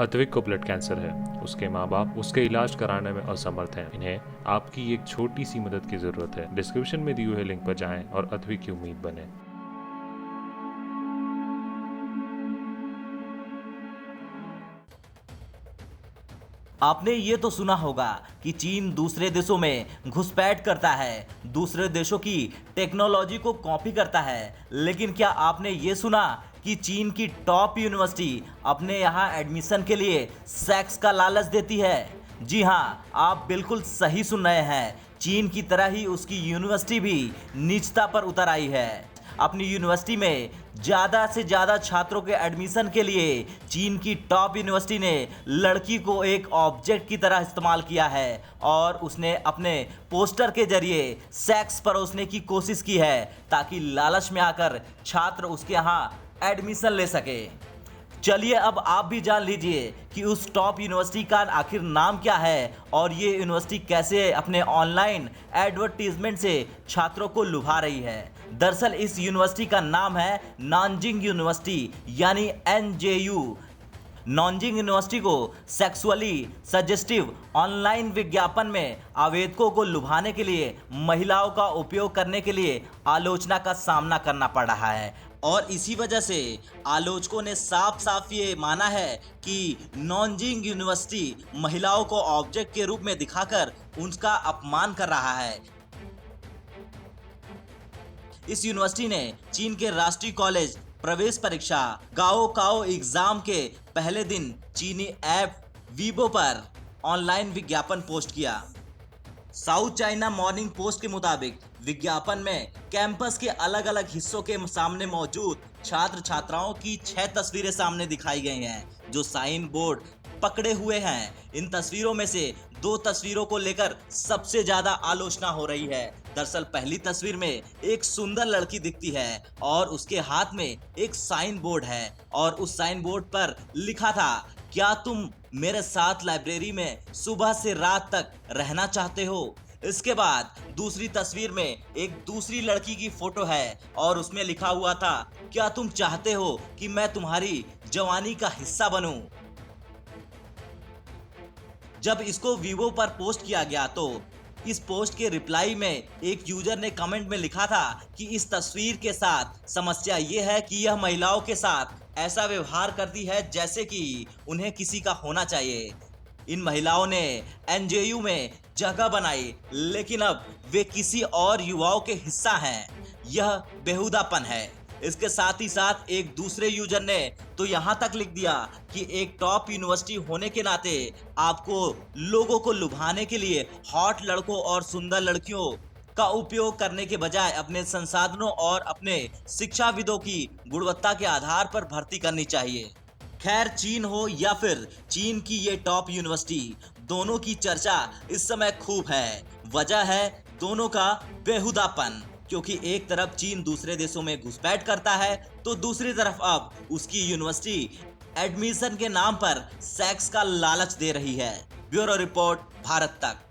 अद्विक को blood cancer है। उसके माँ बाप उसके इलाज कराने में असमर्थ हैं। इन्हें आपकी एक छोटी सी मदद की जरूरत है। डिस्क्रिप्शन में दिए हुए लिंक पर जाएं और अद्विक की उम्मीद बने। आपने ये तो सुना होगा कि चीन दूसरे देशों में घुसपैठ करता है, दूसरे देशों की टेक्नोलॉजी को कॉपी करता है। लेकिन क्या आपने ये सुना कि चीन की टॉप यूनिवर्सिटी अपने यहाँ एडमिशन के लिए सेक्स का लालच देती है? जी हाँ, आप बिल्कुल सही सुन रहे हैं। चीन की तरह ही उसकी यूनिवर्सिटी भी नीचता पर उतर आई है। अपनी यूनिवर्सिटी में ज़्यादा से ज़्यादा छात्रों के एडमिशन के लिए चीन की टॉप यूनिवर्सिटी ने लड़की को एक ऑब्जेक्ट की तरह इस्तेमाल किया है और उसने अपने पोस्टर के जरिए सेक्स परोसने की कोशिश की है ताकि लालच में आकर छात्र उसके यहाँ एडमिशन ले सके। चलिए अब आप भी जान लीजिए कि उस टॉप यूनिवर्सिटी का आखिर नाम क्या है और ये यूनिवर्सिटी कैसे अपने ऑनलाइन एडवर्टीजमेंट से छात्रों को लुभा रही है। दरअसल इस यूनिवर्सिटी का नाम है नानजिंग यूनिवर्सिटी यानी NJU। नानजिंग यूनिवर्सिटी को सेक्सुअली सजेस्टिव ऑनलाइन विज्ञापन में आवेदकों को लुभाने के लिए महिलाओं का उपयोग करने के लिए आलोचना का सामना करना पड़ रहा है और इसी वजह से आलोचकों ने साफ साफ ये माना है कि नानजिंग यूनिवर्सिटी महिलाओं को ऑब्जेक्ट के रूप में दिखाकर उनका अपमान कर रहा है। इस यूनिवर्सिटी ने चीन के राष्ट्रीय कॉलेज प्रवेश परीक्षा गाओ काओ एग्जाम के पहले दिन चीनी ऐप वीबो पर ऑनलाइन विज्ञापन पोस्ट किया। साउथ चाइना मॉर्निंग पोस्ट के मुताबिक विज्ञापन में कैंपस के अलग अलग हिस्सों के सामने मौजूद छात्र छात्राओं की 6 तस्वीरें सामने दिखाई गई हैं जो साइन बोर्ड पकड़े हुए हैं। इन तस्वीरों में से 2 तस्वीरों को लेकर सबसे ज्यादा आलोचना हो रही है। दरअसल पहली तस्वीर में एक सुंदर लड़की दिखती है और उसके हाथ में एक साइन बोर्ड है और उस साइन बोर्ड पर लिखा था, क्या तुम मेरे साथ लाइब्रेरी में सुबह से रात तक रहना चाहते हो? इसके बाद दूसरी तस्वीर में एक दूसरी लड़की की फोटो है और उसमें लिखा हुआ था, क्या तुम चाहते हो कि मैं तुम्हारी जवानी का हिस्सा बनूं? जब इसको वीवो पर पोस्ट किया गया तो इस पोस्ट के रिप्लाई में एक यूजर ने कमेंट में लिखा था कि इस तस्वीर के साथ समस्या ये है कि यह महिलाओं के साथ ऐसा व्यवहार करती है जैसे कि उन्हें किसी का होना चाहिए। इन महिलाओं ने NJU में जगह बनाई लेकिन अब वे किसी और युवाओं के हिस्सा हैं। यह बेहुदापन है। इसके साथ ही साथ एक दूसरे यूजर ने तो यहाँ तक लिख दिया कि एक टॉप यूनिवर्सिटी होने के नाते आपको लोगों को लुभाने के लिए हॉट लड़कों और सुंदर लड़कियों का उपयोग करने के बजाय अपने संसाधनों और अपने शिक्षाविदों की गुणवत्ता के आधार पर भर्ती करनी चाहिए। खैर चीन हो या फिर चीन की ये टॉप यूनिवर्सिटी, दोनों की चर्चा इस समय खूब है। वजह है दोनों का बेहुदापन, क्योंकि एक तरफ चीन दूसरे देशों में घुसपैठ करता है तो दूसरी तरफ अब उसकी यूनिवर्सिटी एडमिशन के नाम पर सेक्स का लालच दे रही है। ब्यूरो रिपोर्ट, भारत तक।